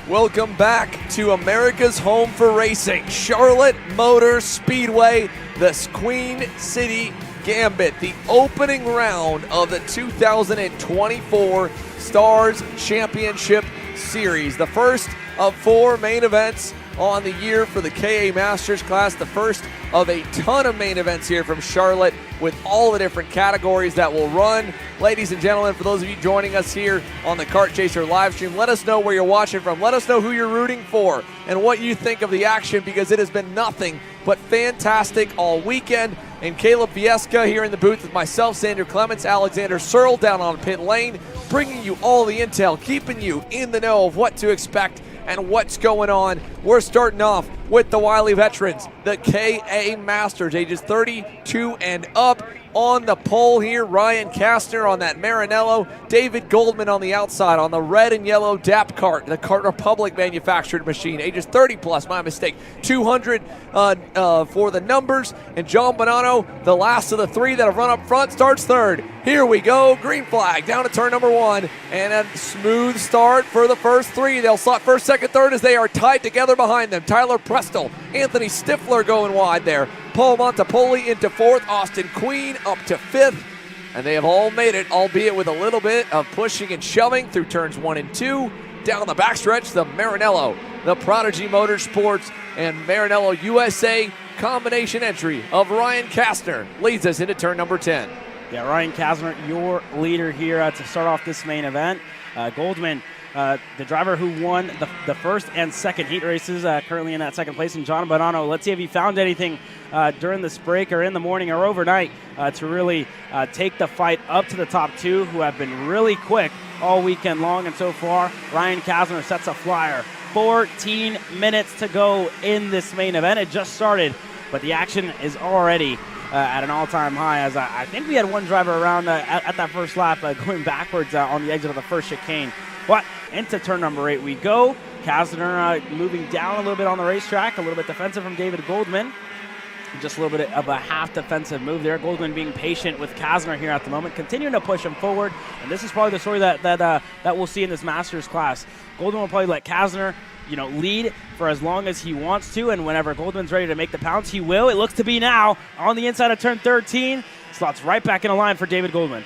Welcome back to America's home for racing, Charlotte Motor Speedway, the Queen City Gambit, the opening round of the 2024 Stars Championship Series. The first of 4 main events on the year for the KA Masters class, the first of a ton of main events here from Charlotte with all the different categories that will run. Ladies and gentlemen, for those of you joining us here on the Kart Chaser live stream, let us know where you're watching from. Let us know who you're rooting for and what you think of the action, because it has been nothing but fantastic all weekend. And Caleb Viesca here in the booth with myself, Sandra Clements, Alexander Searle down on pit lane, bringing you all the intel, keeping you in the know of what to expect and what's going on. We're starting off with the Wiley veterans, the KA Masters, ages 32 and up. On the pole here, Ryan Kastner on that Maranello, David Goldman on the outside on the red and yellow DAP Kart, the Kart Republic manufactured machine, ages 30 plus, my mistake, 200 for the numbers. And John Bonanno, the last of the 3 that have run up front, starts third. Here we go, green flag down to turn number 1, and a smooth start for the first 3. They'll slot first, second, third as they are tied together behind them. Tyler Prestel, Anthony Stifler going wide there. Paul Montepoli into 4th, Austin Queen up to 5th, and they have all made it, albeit with a little bit of pushing and shoving through turns 1 and 2. Down the backstretch, the Maranello, the Prodigy Motorsports, and Maranello USA combination entry of Ryan Kastner leads us into turn number 10. Yeah, Ryan Kastner, your leader here to start off this main event. Goldman, the driver who won the first and second heat races, currently in that second place. And John Bonanno, let's see if he found anything during this break or in the morning or overnight to really take the fight up to the top 2, who have been really quick all weekend long. And so far, Ryan Kastner sets a flyer. 14 minutes to go in this main event. It just started, but the action is already at an all-time high, as I think we had one driver around at that first lap going backwards on the exit of the first chicane. But into turn number 8 we go. Kastner moving down a little bit on the racetrack, a little bit defensive from David Goldman. Just a little bit of a half defensive move there. Goldman being patient with Kastner here at the moment, continuing to push him forward. And this is probably the story that we'll see in this Masters class. Goldman will probably let Kastner, lead for as long as he wants to, and whenever Goldman's ready to make the pounce, he will. It looks to be now on the inside of turn 13. Slots right back in a line for David Goldman.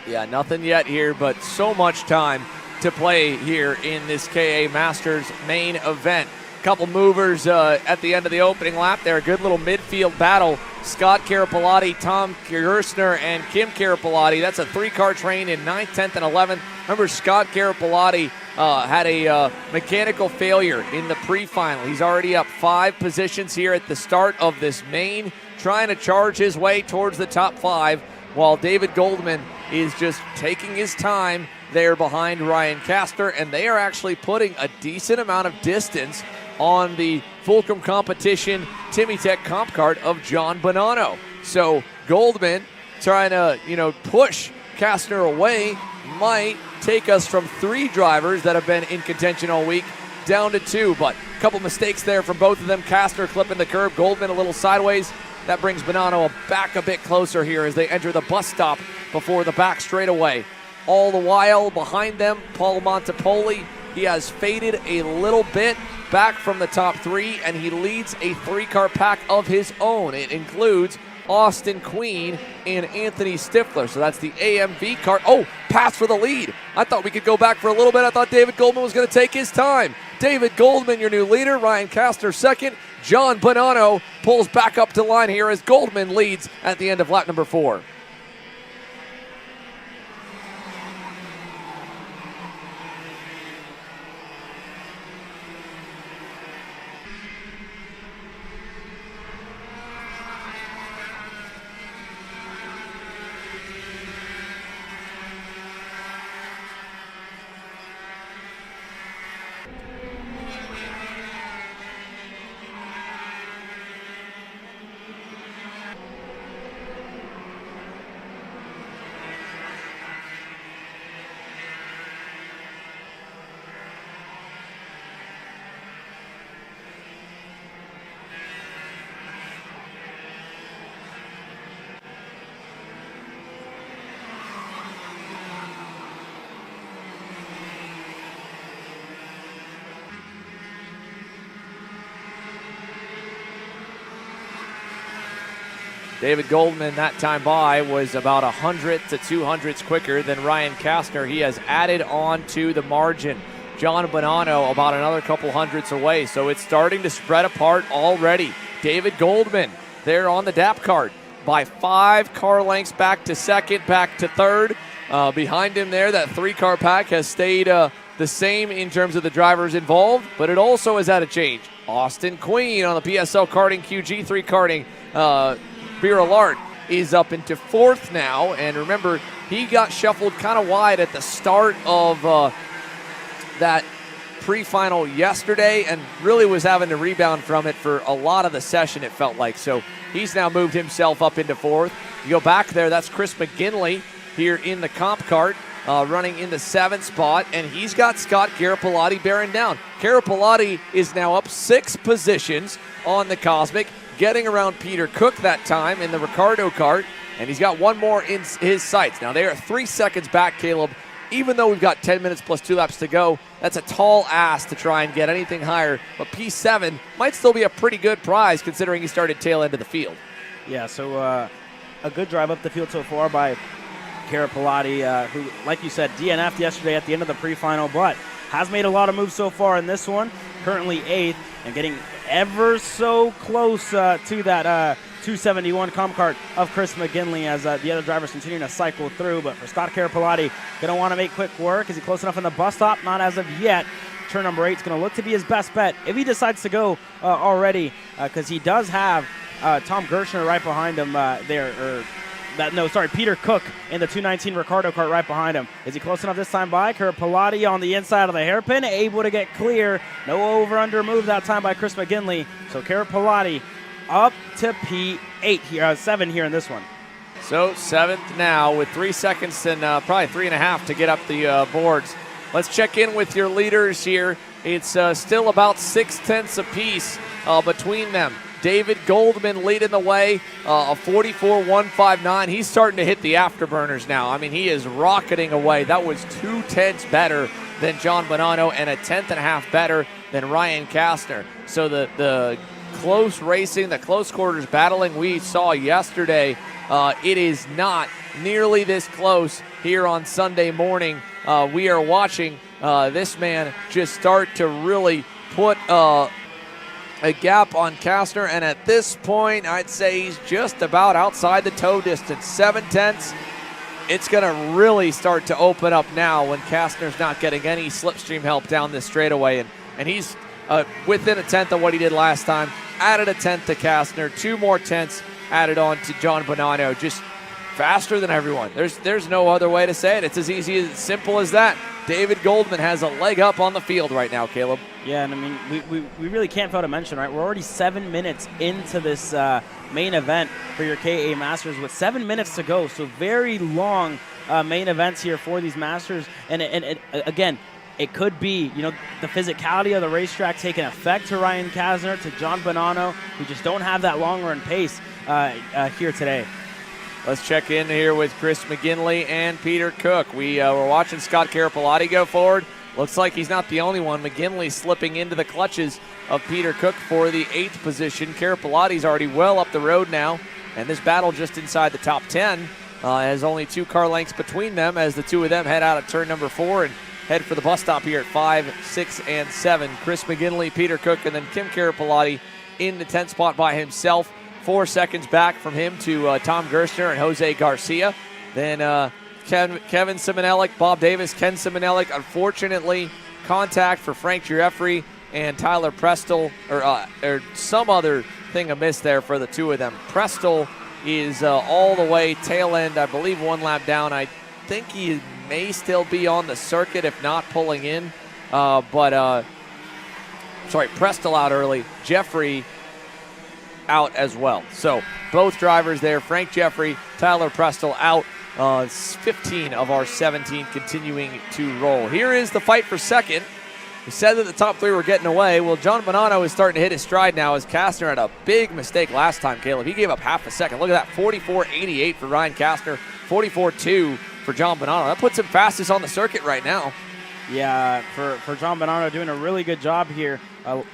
Yeah, nothing yet here, but so much time to play here in this KA Masters main event. Couple movers at the end of the opening lap there. A good little midfield battle. Scott Carapalati, Tom Gerstner, and Kim Carapalati. That's a 3-car train in 9th, 10th, and 11th. Remember, Scott Carapalati had a mechanical failure in the pre-final. He's already up 5 positions here at the start of this main, trying to charge his way towards the top 5, while David Goldman is just taking his time there behind Ryan Kastner, and they are actually putting a decent amount of distance on the Fulcrum Competition Timmy Tech Comp Kart of John Bonanno. So Goldman trying to, push Kastner away might take us from 3 drivers that have been in contention all week down to 2, but a couple mistakes there from both of them. Kastner clipping the curb, Goldman a little sideways. That brings Bonanno back a bit closer here as they enter the bus stop before the back straightaway. All the while behind them, Paul Montepoli. He has faded a little bit back from the top 3, and he leads a 3-car pack of his own. It includes Austin Queen and Anthony Stifler. So that's the AMV car. Oh, pass for the lead. I thought we could go back for a little bit. I thought David Goldman was going to take his time. David Goldman, your new leader. Ryan Kastner second. John Bonanno pulls back up to line here as Goldman leads at the end of lap number 4. David Goldman that time by was about 100 to 200ths quicker than Ryan Kastner. He has added on to the margin. John Bonanno about another couple hundredths away, so it's starting to spread apart already. David Goldman there on the DAP cart by 5 car lengths back to second, back to third. Behind him there, that 3-car pack has stayed the same in terms of the drivers involved, but it also has had a change. Austin Queen on the PSL Karting QG3 Karting Beer-Alert is up into 4th now, and remember, he got shuffled kind of wide at the start of that pre-final yesterday and really was having to rebound from it for a lot of the session, it felt like. So he's now moved himself up into 4th. You go back there, that's Chris McGinley here in the comp cart, running in the 7th spot, and he's got Scott Garipalati bearing down. Garipalati is now up 6 positions on the Cosmic, getting around Peter Cook that time in the Ricardo kart, and he's got one more in his sights. Now they are 3 seconds back, Caleb. Even though we've got 10 minutes plus 2 laps to go, that's a tall ask to try and get anything higher, but P7 might still be a pretty good prize considering he started tail end of the field. Yeah, so a good drive up the field so far by Garipalati, who, like you said, DNF'd yesterday at the end of the pre-final, but has made a lot of moves so far in this one. Currently 8th and getting ever so close to that 271 comp cart of Chris McGinley as the other drivers continuing to cycle through. But for Scott Garipalati, going to want to make quick work. Is he close enough in the bus stop? Not as of yet. Turn number 8 is going to look to be his best bet if he decides to go already, because he does have Tom Gershner right behind him Peter Cook in the 219 Ricardo kart right behind him. Is he close enough this time by? Garipalati on the inside of the hairpin, able to get clear. No over-under move that time by Chris McGinley. So Garipalati up to P8 here, 7 here in this one. So 7th now with 3 seconds and probably 3.5 to get up the boards. Let's check in with your leaders here. It's still about 6/10 apiece between them. David Goldman leading the way, a 44.159. He's starting to hit the afterburners now. I mean, he is rocketing away. That was 2/10 better than John Bonanno and a 10.5 better than Ryan Kastner. So the close racing, the close quarters battling we saw yesterday, it is not nearly this close here on Sunday morning. We are watching this man just start to really put a gap on Kastner, and at this point, I'd say he's just about outside the tow distance. 7/10. It's going to really start to open up now when Kastner's not getting any slipstream help down this straightaway, and he's within a 10th of what he did last time. Added a 10th to Kastner, 2 more tenths added on to John Bonanno. Just faster than everyone. There's no other way to say it. It's as easy, as simple as that. David Goldman has a leg up on the field right now, Caleb. Yeah, and I mean, we really can't fail to mention, right? We're already 7 minutes into this main event for your KA Masters with 7 minutes to go. So very long main events here for these Masters. And again, it could be, the physicality of the racetrack taking effect to Ryan Kastner, to John Bonanno, who just don't have that long run pace here today. Let's check in here with Chris McGinley and Peter Cook. We're watching Scott Garipalati go forward. Looks like he's not the only one. McGinley slipping into the clutches of Peter Cook for the 8th position. Garipalati's already well up the road now, and this battle just inside the top 10 has only 2 car lengths between them as the two of them head out of turn number 4 and head for the bus stop here at 5, 6, and 7. Chris McGinley, Peter Cook, and then Kim Garipalati in the 10th spot by himself. 4 seconds back from him to Tom Gerstner and Jose Garcia. Then Kevin Simonelli, Bob Davis, Ken Simonelli. Unfortunately, contact for Frank Jeffrey and Tyler Prestel, or some other thing amiss there for the two of them. Prestel is all the way tail end, I believe 1 lap down. I think he may still be on the circuit, if not pulling in. Prestel out early. Jeffrey out as well. So both drivers there, Frank Jeffrey, Tyler Prestel out. 15 of our 17 continuing to roll. Here is the fight for second. We said that the top 3 were getting away. Well, John Bonanno is starting to hit his stride now as Kastner had a big mistake last time, Caleb. He gave up half a second. Look at that, 44.88 for Ryan Kastner, 44.2 for John Bonanno. That puts him fastest on the circuit right now. Yeah, for John Bonanno doing a really good job here.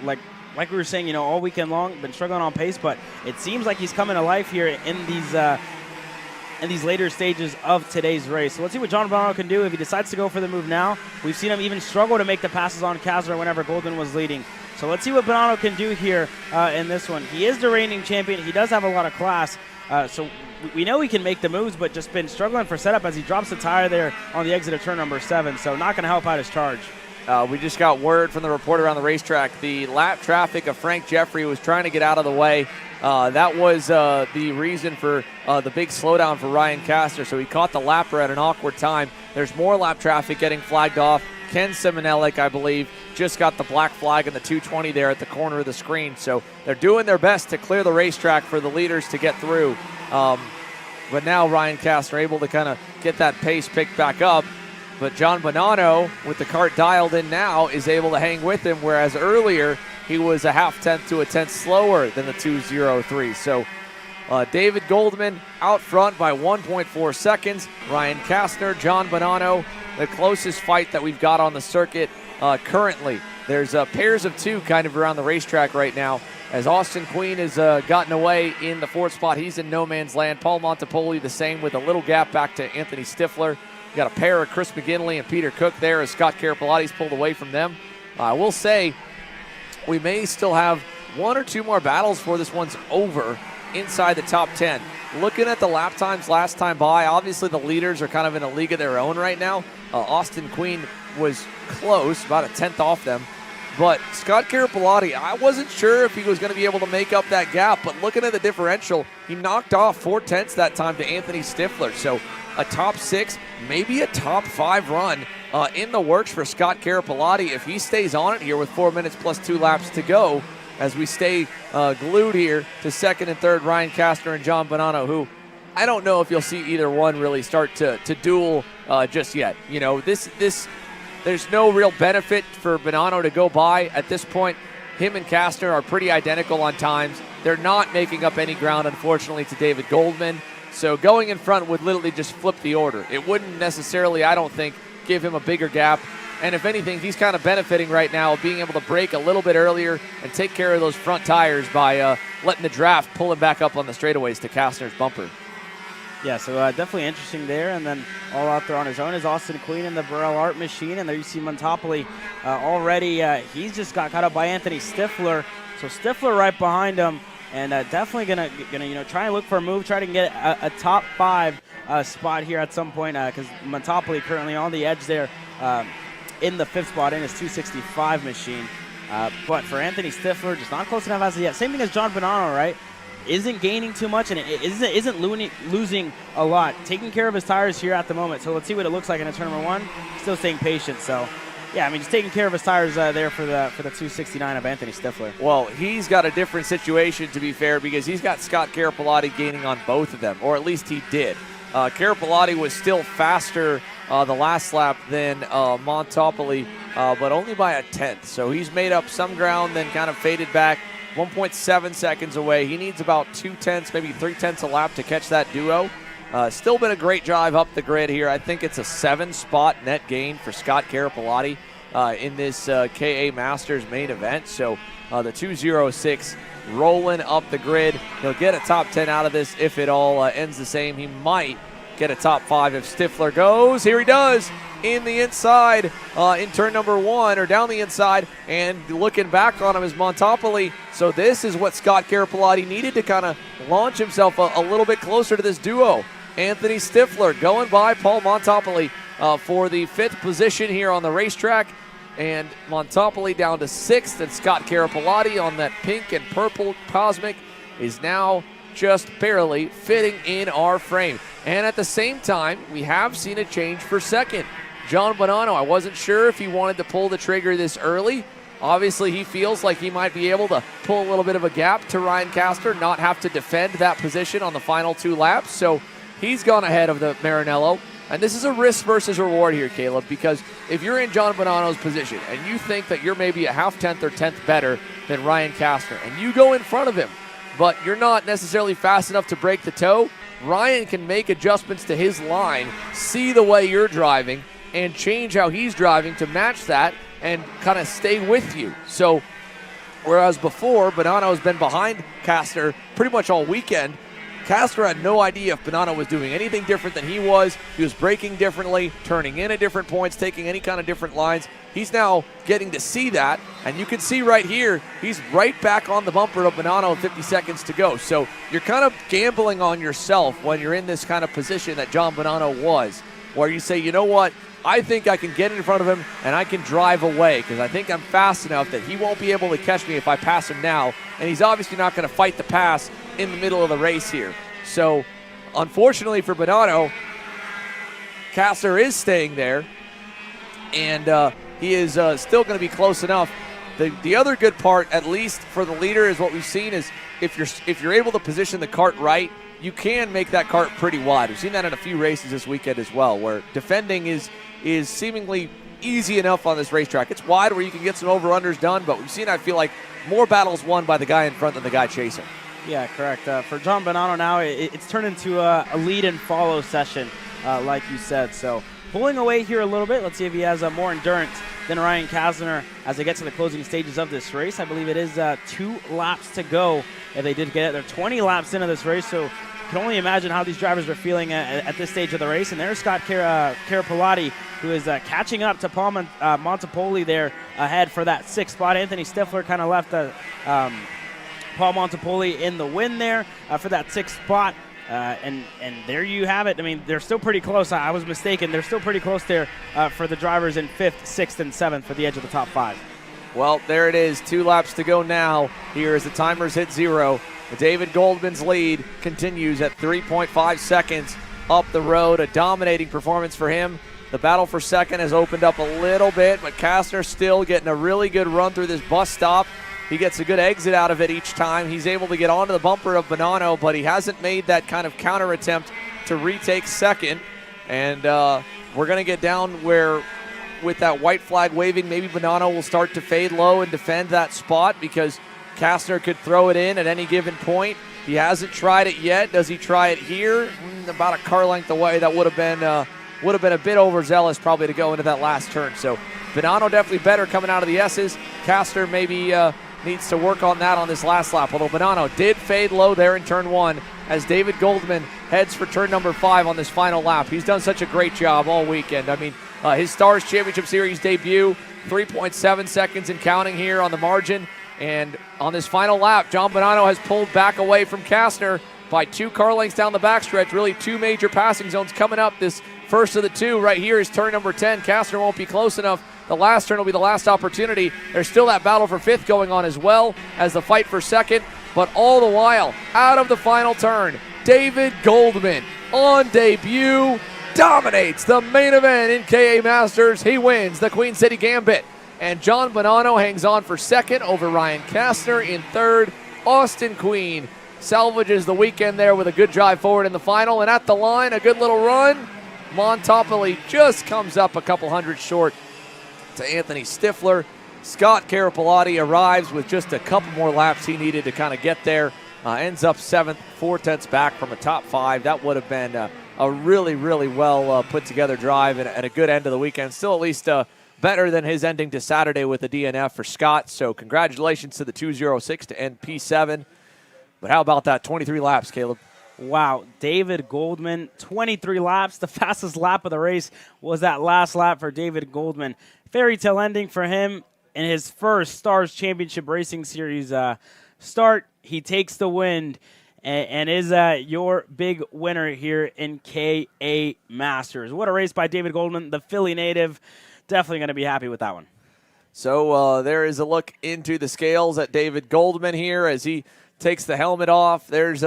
Like like we were saying, all weekend long, been struggling on pace, but it seems like he's coming to life here in these later stages of today's race. So let's see what John Bonanno can do if he decides to go for the move now. We've seen him even struggle to make the passes on Kastner whenever Goldman was leading. So let's see what Bonanno can do here in this one. He is the reigning champion. He does have a lot of class. So we know he can make the moves, but just been struggling for setup as he drops the tire there on the exit of turn number 7. So not going to help out his charge. We just got word from the reporter on the racetrack. The lap traffic of Frank Jeffrey was trying to get out of the way. That was the reason for the big slowdown for Ryan Kastner. So he caught the lapper at an awkward time. There's more lap traffic getting flagged off. Ken Simonellik, I believe, just got the black flag in the 220 there at the corner of the screen. So they're doing their best to clear the racetrack for the leaders to get through. But now Ryan Kastner able to kind of get that pace picked back up. But John Bonanno, with the Kart dialed in now, is able to hang with him, whereas earlier he was a half-tenth to a tenth slower than the 2:03. So David Goldman out front by 1.4 seconds. Ryan Kastner, John Bonanno, the closest fight that we've got on the circuit currently. There's pairs of two kind of around the racetrack right now, as Austin Queen has gotten away in the 4th spot. He's in no man's land. Paul Montepoli the same, with a little gap back to Anthony Stifler. You got a pair of Chris McGinley and Peter Cook there as Scott Carapolati's pulled away from them. I will say we may still have 1 or 2 more battles before this one's over inside the top 10. Looking at the lap times last time by, obviously the leaders are kind of in a league of their own right now. Austin Queen was close, about a tenth off them. But Scott Carapolati, I wasn't sure if he was going to be able to make up that gap, but looking at the differential, he knocked off 4 tenths that time to Anthony Stifler. So a top 6, maybe a top 5 run in the works for Scott Carapolati if he stays on it here with 4 minutes plus 2 laps to go, as we stay glued here to 2nd and 3rd Ryan Kastner and John Bonanno, who I don't know if you'll see either one really start to duel just yet. There's no real benefit for Bonanno to go by at this point. Him and Kastner are pretty identical on times. They're not making up any ground, unfortunately, to David Goldman. So going in front would literally just flip the order. It wouldn't necessarily, I don't think, give him a bigger gap. And if anything, he's kind of benefiting right now, being able to brake a little bit earlier and take care of those front tires by letting the draft pull him back up on the straightaways to Kastner's bumper. Yeah, so definitely interesting there. And then all out there on his own is Austin Queen in the Burrell Art Machine. And there you see Montopoli already. He's just got caught up by Anthony Stifler. So Stifler right behind him. And definitely gonna try and look for a move, try to get a top 5 spot here at some point, because Montopoli currently on the edge there in the 5th spot in his 265 machine. But for Anthony Stifler, just not close enough as of yet. Same thing as John Bonanno, right? Isn't gaining too much and isn't losing a lot. Taking care of his tires here at the moment. So let's see what it looks like in a turn number 1. Still staying patient. So, yeah, I mean, just taking care of his tires there for the 269 of Anthony Stifler. Well, he's got a different situation, to be fair, because he's got Scott Carapolati gaining on both of them, or at least he did. Carapolati was still faster the last lap than Montopoli, but only by a tenth. So he's made up some ground, then kind of faded back. 1.7 seconds away. He needs about 2 tenths, maybe 3 tenths a lap to catch that duo. Still been a great drive up the grid here. I think it's a 7-spot net gain for Scott Carapolati in this KA Masters main event. So the 206 rolling up the grid. He'll get a top 10 out of this if it all ends the same. He might get a top 5 if Stifler goes. Here he does in the inside in turn number 1, or down the inside, and looking back on him is Montopoli. So this is what Scott Carapolati needed to kind of launch himself a little bit closer to this duo. Anthony Stifler going by Paul Montopoli for the 5th position here on the racetrack, and Montopoli down to 6th, and Scott Carapolati on that pink and purple Cosmic is now just barely fitting in our frame. And at the same time, we have seen a change for 2nd. John Bonanno, I wasn't sure if he wanted to pull the trigger this early. Obviously, he feels like he might be able to pull a little bit of a gap to Ryan Kastner, not have to defend that position on the final 2 laps. So he's gone ahead of the Maranello. And this is a risk versus reward here, Caleb, because if you're in John Bonanno's position and you think that you're maybe a half tenth or tenth better than Ryan Kastner, and you go in front of him, but you're not necessarily fast enough to break the toe, Ryan can make adjustments to his line, see the way you're driving, and change how he's driving to match that and kind of stay with you. So Whereas before, Bonanno's been behind Kastner pretty much all weekend. Kastner had no idea if Bonanno was doing anything different than he was. He was braking differently, turning in at different points, taking any kind of different lines. He's now getting to see that, and you can see right here, he's right back on the bumper of Bonanno with 50 seconds to go. So you're kind of gambling on yourself when you're in this kind of position that John Bonanno was, where you say, you know what, I think I can get in front of him and I can drive away because I think I'm fast enough that he won't be able to catch me if I pass him now, and he's obviously not going to fight the pass in the middle of the race here. So unfortunately for Bonanno, Kastner is staying there, and he is still going to be close enough. The other good part, at least for the leader, is what we've seen is if you're able to position the cart right, you can make that cart pretty wide. We've seen that in a few races this weekend as well, where defending is seemingly easy enough on this racetrack. It's wide where you can get some over-unders done, but we've seen, I feel like, more battles won by the guy in front than the guy chasing. Yeah, correct. For John Bonanno now, it's turned into a lead and follow session, like you said. So pulling away here a little bit. Let's see if he has more endurance than Ryan Kastner as they get to the closing stages of this race. I believe it is 2 laps to go if they did get it. They're 20 laps into this race, so you can only imagine how these drivers are feeling at this stage of the race. And there's Scott Carapolati, who is catching up to Paul Montepoli there ahead for that 6th spot. Anthony Stifler kind of left Paul Montepoli in the win there for that 6th spot. And there you have it. I mean, they're still pretty close. I was mistaken. They're still pretty close there for the drivers in 5th, 6th, and 7th for the edge of the top 5. Well, there it is. 2 laps to go now here as the timers hit 0. David Goldman's lead continues at 3.5 seconds up the road. A dominating performance for him. The battle for second has opened up a little bit, but Kastner still getting a really good run through this bus stop. He gets a good exit out of it each time. He's able to get onto the bumper of Bonanno, but he hasn't made that kind of counter attempt to retake second. And we're going to get down where, with that white flag waving, maybe Bonanno will start to fade low and defend that spot because Kastner could throw it in at any given point. He hasn't tried it yet. Does he try it here? About a car length away. That would have been a bit overzealous probably to go into that last turn. So Bonanno definitely better coming out of the S's. Kastner maybe needs to work on that on this last lap, although Bonanno did fade low there in turn 1 as David Goldman heads for turn number 5 on this final lap. He's done such a great job all weekend. I mean, his Stars Championship Series debut, 3.7 seconds and counting here on the margin, and on this final lap, John Bonanno has pulled back away from Kastner by 2 car lengths down the backstretch. Really 2 major passing zones coming up. This first of the 2 right here is turn number 10. Kastner won't be close enough. The last turn will be the last opportunity. There's still that battle for 5th going on as well as the fight for 2nd. But all the while, out of the final turn, David Goldman on debut dominates the main event in KA Masters. He wins the Queen City Gambit. And John Bonanno hangs on for 2nd over Ryan Kastner in 3rd. Austin Queen salvages the weekend there with a good drive forward in the final. And at the line, a good little run. Montopoli just comes up a couple hundred short to Anthony Stifler. Scott Carapolati arrives with just a couple more laps he needed to kind of get there. Ends up 7th, 4/10 back from a top 5. That would have been a really, really well put together drive and a good end of the weekend. Still at least better than his ending to Saturday with the DNF for Scott. So congratulations to the 206 to end P7. But how about that 23 laps, Caleb? Wow, David Goldman, 23 laps. The fastest lap of the race was that last lap for David Goldman. Fairy tale ending for him in his first Stars Championship Racing Series start. He takes the win and is your big winner here in KA Masters. What a race by David Goldman, the Philly native. Definitely going to be happy with that one. So there is a look into the scales at David Goldman here as he takes the helmet off. There's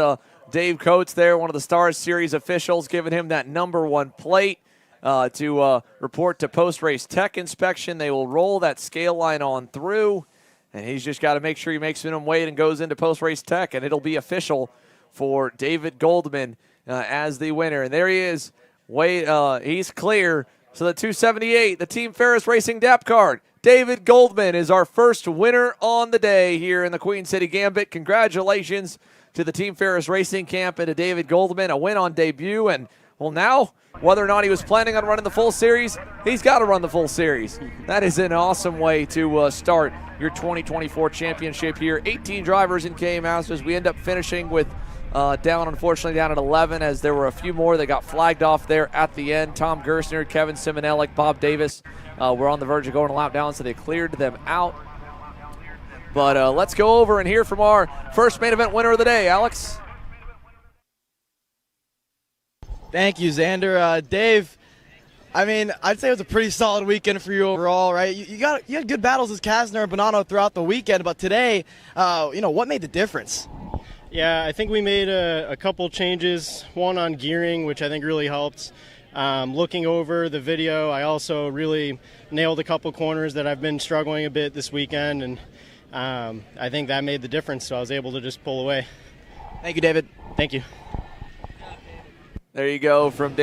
Dave Coates there, one of the Stars Series officials, giving him that number 1 plate to report to post-race tech inspection. They will roll that scale line on through, and he's just got to make sure he makes minimum weight and goes into post-race tech, and it'll be official for David Goldman as the winner. And there he is. He's clear. So the 278, the Team Ferris Racing depth card. David Goldman is our first winner on the day here in the Queen City Gambit. Congratulations to the Team Ferris Racing camp and to David Goldman. A win on debut, and Well, now, whether or not he was planning on running the full series, he's got to run the full series. That is an awesome way to start your 2024 championship here. 18 drivers in KA Masters. We end up finishing with unfortunately down at 11, as there were a few more that got flagged off there at the end. Tom Gersner, Kevin Simonelli, Bob Davis were on the verge of going a lap down, so they cleared them out. But let's go over and hear from our first main event winner of the day, Alex. Thank you, Xander. Dave, I mean, I'd say it was a pretty solid weekend for you overall, right? You had good battles with Kasner and Bonanno throughout the weekend, but today, what made the difference? Yeah, I think we made a couple changes, one on gearing, which I think really helped. Looking over the video, I also really nailed a couple corners that I've been struggling a bit this weekend, and I think that made the difference, so I was able to just pull away. Thank you, David. Thank you. There you go from Dave.